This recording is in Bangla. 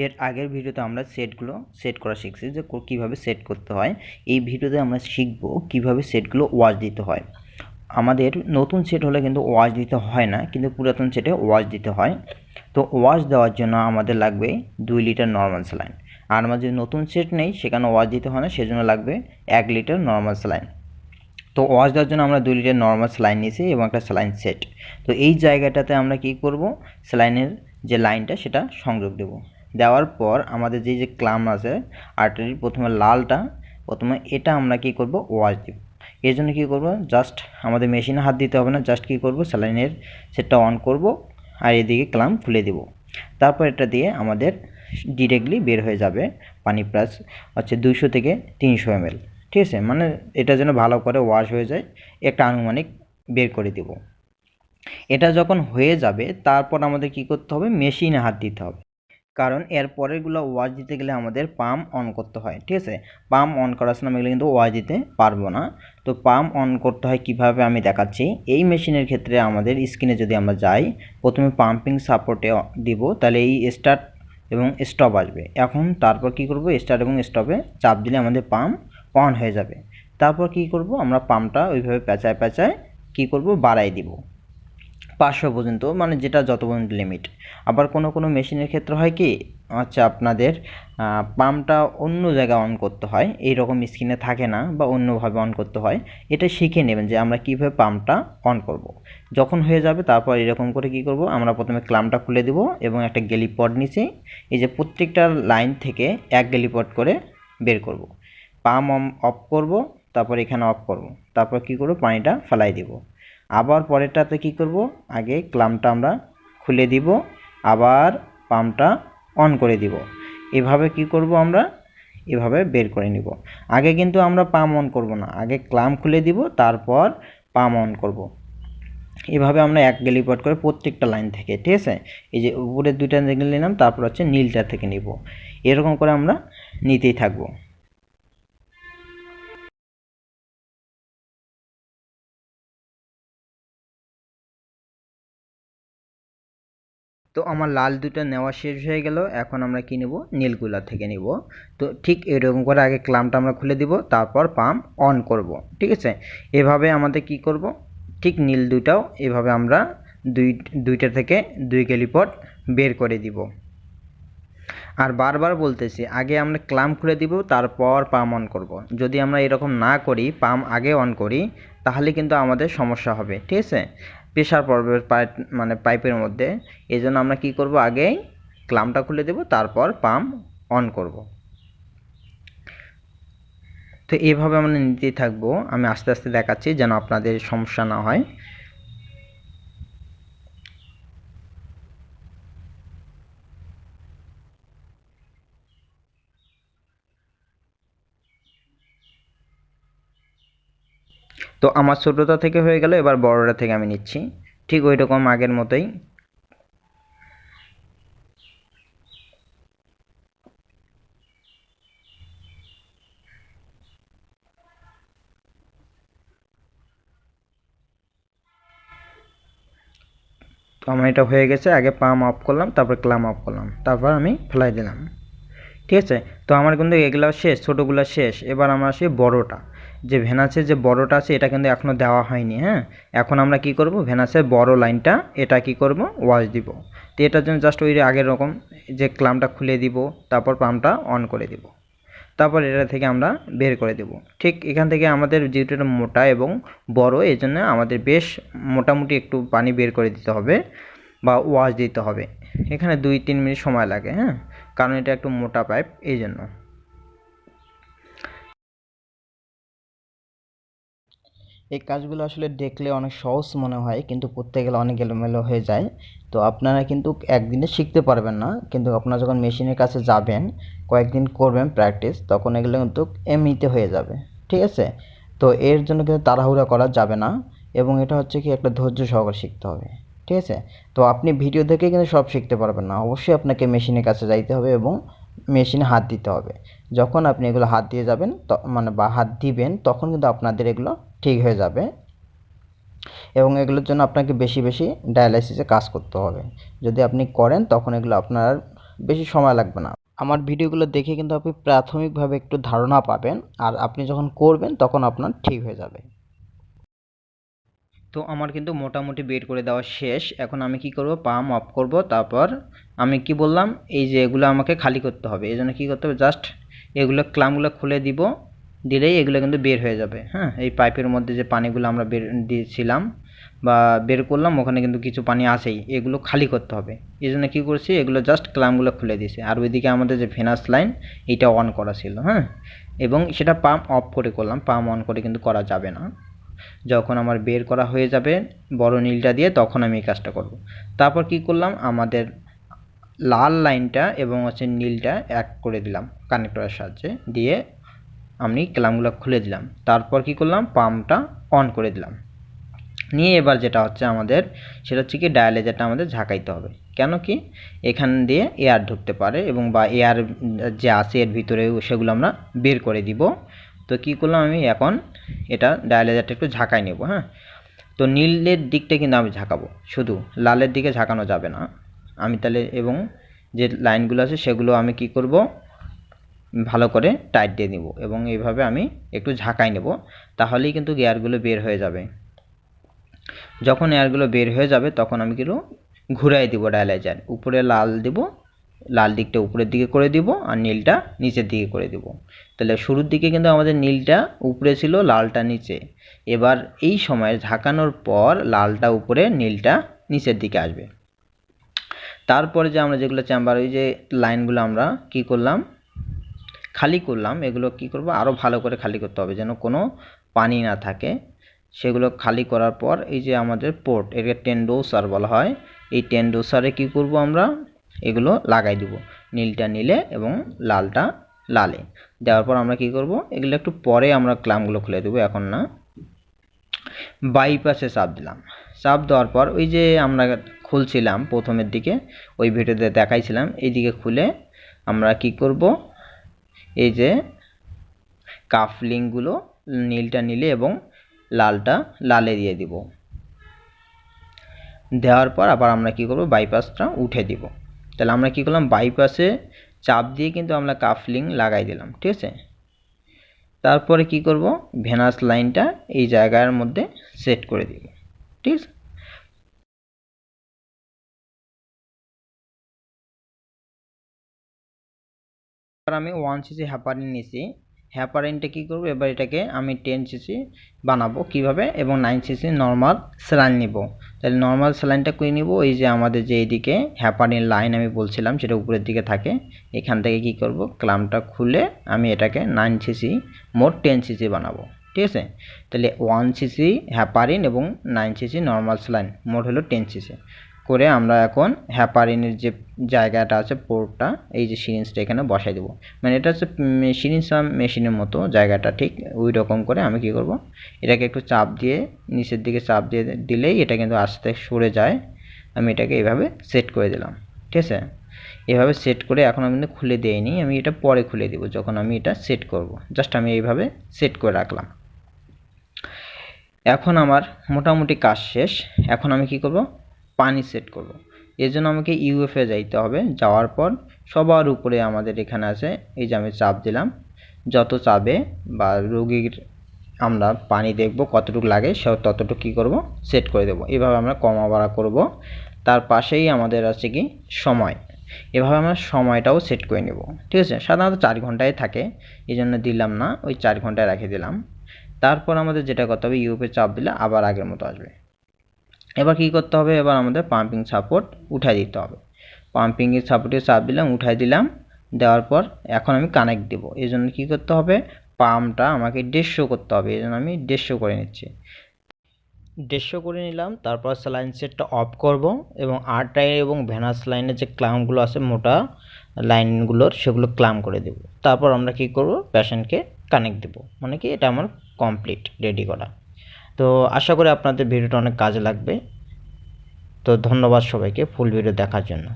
এর আগের ভিডিওতে আমরা সেটগুলো সেট করা শিখছি যে কীভাবে সেট করতে হয়। এই ভিডিওতে আমরা শিখব কীভাবে সেটগুলো ওয়াশ দিতে হয়। আমাদের নতুন সেট হলে কিন্তু ওয়াশ দিতে হয় না, কিন্তু পুরাতন সেটে ওয়াশ দিতে হয়। তো ওয়াশ দেওয়ার জন্য আমাদের লাগবে 2 লিটার নর্মাল স্যালাইন। আর আমাদের যদি নতুন সেট নেই সেখানে ওয়াশ দিতে হয় না, সেজন্য লাগবে 1 লিটার নর্মাল স্যালাইন। তো ওয়াশ দেওয়ার জন্য আমরা 2 লিটার নর্মাল স্যালাইন নিয়েছি এবং একটা স্যালাইন সেট। তো এই জায়গাটাতে আমরা কি করব, স্যালাইনের যে লাইনটা সেটা সংযোগ দেব। দেওয়ার পর আমাদের যে ক্লাম আছে আর্টারির প্রথমে লালটা, প্রথমে এটা আমরা কি করব, ওয়াশ দেব। এর জন্য কী করব, জাস্ট আমাদের মেশিনে হাত দিতে হবে না, জাস্ট কী করব, স্যালাইনের সেটটা অন করব আর এদিকে ক্লাম খুলে দেব। তারপর এটা দিয়ে আমাদের ডিরেক্টলি বের হয়ে যাবে পানি প্লাস হচ্ছে 200 থেকে 300 ml। ঠিক আছে, মানে এটা যেন ভালো করে ওয়াশ হয়ে যায়, একটা আনুমানিক বের করে দেব। এটা যখন হয়ে যাবে তারপর আমাদের কি করতে হবে, মেশিনে হাত দিতে হবে, কারণ এর পরেরগুলো ওয়াশ দিতে গেলে আমাদের পাম্প অন করতে হয়। ঠিক আছে, পাম্প অন করার সময় এগুলো কিন্তু ওয়াশ দিতে পারবো না। তো পাম্প অন করতে হয় কিভাবে আমি দেখাচ্ছি। এই মেশিনের ক্ষেত্রে আমাদের স্ক্রিনে যদি আমরা যাই, প্রথমে পাম্পিং সাপোর্টে দিব, তাহলে এই স্টার্ট এবং স্টপ আসবে। এখন তারপর কি করব, স্টার্ট এবং স্টপে চাপ দিলে আমাদের পাম্প অন হয়ে যাবে। তারপর কি করব, আমরা পাম্পটা ওইভাবে পেঁচায় পেঁচায় কি করব, বাড়াই দিব 500 পর্যন্ত, মানে যেটা যত পর্যন্ত লিমিট। আবার কোনো মেশিনের ক্ষেত্রে হয় কি, আচ্ছা আপনাদের পাম্পটা অন্য জায়গায় অন করতে হয়, এই রকম স্ক্রিনে থাকে না বা অন্যভাবে অন করতে হয়। এটা শিখে নেবেন যে আমরা কীভাবে পাম্পটা অন করব। যখন হয়ে যাবে তারপর এরকম করে কি করব, আমরা প্রথমে ক্লামটা খুলে দেব এবং একটা গেলিপড নিচে এই যে প্রত্যেকটা লাইন থেকে 1 গেলিপড করে বের করব। পাম্প অফ করব, তারপর এখানে অফ করব, তারপর কি করব, পানিটা ফেলাই দেব। আবার পরেরটাতে কি করব, আগে ক্লামটা আমরা খুলে দিব, আবার পাম্পটা অন করে দিব। এভাবে কি করব, আমরা এভাবে বের করে নিব। আগে কিন্তু আমরা পাম্প অন করব না, আগে ক্লাম খুলে দিব, তারপর পাম্প অন করব। এভাবে আমরা 1 গেলিপড করে প্রত্যেকটা লাইন থেকে। ঠিক আছে, এই যে উপরের 2টা নিলাম, তারপর হচ্ছে নীলটা থেকে নিব। এরকম করে আমরা নিতেই থাকবো। তো আমার লাল দুটো নেওয়া শেষ হয়ে গেল, এখন আমরা কি নেব, নীলগুলা থেকে নিব। তো ঠিক এরকম করে আগে ক্লামটা আমরা খুলে দিব, তারপর পাম্প অন করব। ঠিক আছে, এভাবে আমাদের কি করব, ঠিক নীল দুটাও এভাবে আমরা দুইটা থেকে 2 গেলিপড বের করে দিব। আর বারবার বলতেছি, আগে আমরা ক্লাম খুলে দিব, তারপর পাম্প অন করব। যদি আমরা এরকম না করি, পাম্প আগে অন করি, তাহলে কিন্তু আমাদের সমস্যা হবে। ঠিক আছে, প্রেশার পড়বে পাইপের মধ্যে। এই জন্য আমরা কি করব, আগেই ক্লামটা খুলে দেব, তারপর পাম্প অন করব। তো এভাবে আমরা নিতেই থাকবো। আমি আস্তে আস্তে দেখাচ্ছি যেন আপনাদের সমস্যা না হয়। তো আমার ছোটোটা থেকে হয়ে গেল, এবার বড়টা থেকে আমি নিচ্ছি ঠিক ওই রকম আগের মতোই। তো আমার এটা হয়ে গেছে, আগে পাম্প অফ করলাম, তারপর ক্লাম অফ করলাম, তারপর আমি ফেলাই দিলাম। ঠিক আছে, তো আমার কিন্তু এগুলো শেষ, ছোটোগুলো শেষ। এবার আমরা আসি বড়টা, যে ভেনাসের যে বড়টা আছে এটা কিন্তু এখনও দেওয়া হয়নি। হ্যাঁ, এখন আমরা কি করব, ভেনাসের বড় লাইনটা এটা কি করব, ওয়াশ দিব। তো এটার জন্য জাস্ট ওই আগের রকম যে ক্লামটা খুলে দিব, তারপর পাম্পটা অন করে দিব, তারপর এটা থেকে আমরা বের করে দেব। ঠিক এখান থেকে আমাদের যেহেতু এটা মোটা এবং বড়, এই জন্য আমাদের বেশ মোটামুটি একটু পানি বের করে দিতে হবে বা ওয়াশ দিতে হবে। এখানে 2-3 মিনিট সময় লাগে। হ্যাঁ, কারণ এটা একটু মোটা পাইপ, এই জন্য। এই কাজগুলো আসলে দেখলে অনেক সহজ মনে হয়, কিন্তু করতে গেলে অনেক এলোমেলো হয়ে যায়। তো আপনারা কিন্তু একদিনে শিখতে পারবেন না, কিন্তু আপনারা যখন মেশিনের কাছে যাবেন, কয়েকদিন করবেন প্র্যাকটিস, তখন এগুলো কিন্তু এমনিতে হয়ে যাবে। ঠিক আছে, তো এর জন্য কিন্তু তাড়াহুড়া করা যাবে না, এবং এটা হচ্ছে কি একটা ধৈর্য সহকারে শিখতে হবে। ঠিক আছে, তো আপনি ভিডিও দেখে কিন্তু সব শিখতে পারবেন না, অবশ্যই আপনাকে মেশিনের কাছে যাইতে হবে এবং মেশিনে হাত দিতে হবে। যখন আপনি এগুলো হাত দিয়ে যাবেন বা হাত দিবেন, তখন কিন্তু আপনাদের এগুলো ঠিক হয়ে যাবে। এবং এগুলোর জন্য আপনাকে বেশি বেশি ডায়ালাইসিসে কাজ করতে হবে। যদি আপনি করেন তখন এগুলো আপনার বেশি সময় লাগবে না। আমার ভিডিওগুলো দেখে কিন্তু আপনি প্রাথমিকভাবে একটু ধারণা পাবেন, আর আপনি যখন করবেন তখন আপনার ঠিক হয়ে যাবে। তো আমার কিন্তু মোটামুটি বের করে দেওয়া শেষ। এখন আমি কি করব, পাম্প অফ করব। তারপর আমি কি বললাম, এই যে এগুলো আমাকে খালি করতে হবে। এই জন্য কী করতে হবে, জাস্ট এগুলো ক্লামগুলো খুলে দিব, দিলেই এগুলো কিন্তু বের হয়ে যাবে। হ্যাঁ, এই পাইপের মধ্যে যে পানিগুলো আমরা বের দিয়েছিলাম বা বের করলাম, ওখানে কিন্তু কিছু পানি আছেই, এগুলো খালি করতে হবে। এই জন্য কী করছি, এগুলো জাস্ট ক্লামগুলো খুলে দিয়েছি। আর ওইদিকে আমাদের যে ভেনাস লাইন, এইটা অন করা ছিল। হ্যাঁ, এবং সেটা পাম্প অফ করে করলাম, পাম্প অন করে কিন্তু করা যাবে না। যখন আমার বের করা হয়ে যাবে বড় নীলটা দিয়ে, তখন আমি এই কাজটা করব। তারপর কি করলাম, আমাদের লাল লাইনটা এবং হচ্ছে নীলটা এক করে দিলাম কানেক্টরের সাহায্যে, দিয়ে আমি ক্লামগুলো খুলে দিলাম। তারপর কি করলাম, পাম্পটা অন করে দিলাম। নিয়ে এবার যেটা হচ্ছে আমাদের, সেটা হচ্ছে কি ডায়ালাইজারটা আমাদের ঝাঁকাইতে হবে। কেন কি, এখান দিয়ে এয়ার ঢুকতে পারে এবং বা এয়ার যে আছে এর ভিতরে সেগুলো আমরা বের করে দিব। তো কী করলাম, আমি এখন এটা ডায়ালাইজারটা একটু ঝাঁকাই নেব। হ্যাঁ, তো নীলের দিকটা কিন্তু আমি ঝাঁকাবো, শুধু লালের দিকে ঝাঁকানো যাবে না। আমি তাহলে এবং যে লাইনগুলো আছে সেগুলো আমি কি করব, ভালো করে টাইট দিয়ে নিব এবং এইভাবে আমি একটু ঝাঁকাই নেব, তাহলেই কিন্তু এয়ারগুলো বের হয়ে যাবে। যখন এয়ারগুলো বের হয়ে যাবে তখন আমি কিন্তু ঘুরাই দিব ডায়ালাইজার, উপরে লাল দিব, লাল দিকটা উপরের দিকে করে দিব আর নীলটা নিচের দিকে করে দিব। তাহলে শুরুর দিকে কিন্তু আমাদের নীলটা উপরে ছিল, লালটা নিচে। এবার এই সময় ঝাঁকানোর পর লালটা উপরে, নীলটা নিচের দিকে আসবে। তারপরে যে আমরা যেগুলো চেম্বার, ওই যে লাইনগুলো আমরা কি করলাম, খালি করলাম, এগুলো কি করব, আরও ভালো করে খালি করতে হবে যেন কোনো পানি না থাকে। সেগুলো খালি করার পর এই যে আমাদের পোর্ট, এটাকে টেন্ডোসার বলা হয়, এই টেন্ডোসারে কি করব, আমরা এগুলো লাগাই দিব, নীলটা নীলে এবং লালটা লালে। দেওয়ার পর আমরা কি করব, এগুলো একটু পরে আমরা ক্লামগুলো খুলে দেবো, এখন না। বাইপাসে চাপ দিলাম, চাপ দেওয়ার পর ওই যে আমরা খুলছিলাম প্রথমের দিকে, ওই ভিডিওতে দেখাইছিলাম, এইদিকে খুলে আমরা কি করব, এই যে কাফলিংগুলো নীলটা নীলে এবং লালটা লালে দিয়ে দিব। দেওয়ার পর আবার আমরা কি করব, বাইপাসটা উঠে দিব। তাহলে আমরা কি করলাম, বাইপাসে চাপ দিয়ে কিন্তু আমরা কাফলিং লাগাই দিলাম, ঠিক আছে। তারপরে কি করব, ভেনাস লাইনটা এই জায়গার মধ্যে সেট করে দিব, ঠিক আছে। এবার আমি 1 সিসি হ্যাপারিন নিয়েছি। হ্যাপারিনটা কী করবো, এবার এটাকে আমি 10 সিসি বানাবো কিভাবে, এবং 9 সিসি নর্মাল স্যালাইন নিব। তাহলে নর্মাল স্যালাইনটা করে নিব, এই যে আমাদের যে এইদিকে হ্যাপারিন লাইন আমি বলছিলাম সেটা উপরের দিকে থাকে, এখান থেকে কি করব, ক্লামটা খুলে আমি এটাকে 9 সিসি মোট 10 সিসি বানাবো, ঠিক আছে। তাহলে 1 সিসি হ্যাপারিন এবং 9 সিসি নর্মাল স্যালাইন মোট হলো 10 সিসি করে আমরা এখন হ্যাপারিনের যে জায়গাটা আছে পোর্টটা, এই যে সিরিঞ্জটা এখানে বসাই দেবো। মানে এটা হচ্ছে সিরিঞ্জ মেশিনের মতো জায়গাটা, ঠিক ওই রকম করে আমি কি করব, এটাকে একটু চাপ দিয়ে নিচের দিকে চাপ দিয়ে দিলেই এটা কিন্তু আস্তে সরে যায়। আমি এটাকে এইভাবে সেট করে দিলাম, ঠিক আছে। এভাবে সেট করে এখন আমি কিন্তু খুলে দিইনি, আমি এটা পরে খুলে দেবো যখন আমি এটা সেট করব। জাস্ট আমি এইভাবে সেট করে রাখলাম। এখন আমার মোটামুটি কাজ শেষ। এখন আমি কি করব, পানি সেট করব। এর জন্য আমাকে ইউএফে যাইতে হবে। যাওয়ার পর সবার উপরে আমাদের এখানে আছে, এই যে আমি চাপ দিলাম, যত চাবে বা রোগীর আমরা পানি দেখব কতটুকু লাগে সে ততটুকু কী করব, সেট করে দেব। এভাবে আমরা কমা বাড়া করব। তার পাশেই আমাদের আছে কি সময়, এভাবে আমরা সময়টাও সেট করে নেব, ঠিক আছে। সাধারণত 4 ঘন্টায় থাকে, এই জন্য দিলাম না, ওই 4 ঘন্টায় রেখে দিলাম। তারপর আমাদের যেটা করতে হবে, ইউএফে চাপ দিলে আবার আগের মতো আসবে। এবার কি করতে হবে, এবার আমাদের পাম্পিং সাপোর্ট উঠাই দিতে হবে। পাম্পিংয়ের সাপোর্টে চাপ দিলাম, উঠাই দিলাম। দেওয়ার পর এখন আমি কানেক্ট দেবো। এই জন্য কী করতে হবে, পাম্পটা আমাকে 150 করতে হবে, এই জন্য আমি 150 করে নিচ্ছি। 150 করে নিলাম। তারপর স্যালাইন সেটটা অফ করব এবং আরটাই এবং ভেনাস লাইনের যে ক্লাম্পগুলো আছে মোটা লাইনগুলোর, সেগুলো ক্লাম্প করে দেব। তারপর আমরা কি করব, পেশেন্টকে কানেক্ট দেব। মানে কি, এটা আমার কমপ্লিট রেডি করা। তো আশা করি আপনাদের ভিডিওটা অনেক কাজে লাগবে। তো ধন্যবাদ সবাইকে ফুল ভিডিও দেখার জন্য।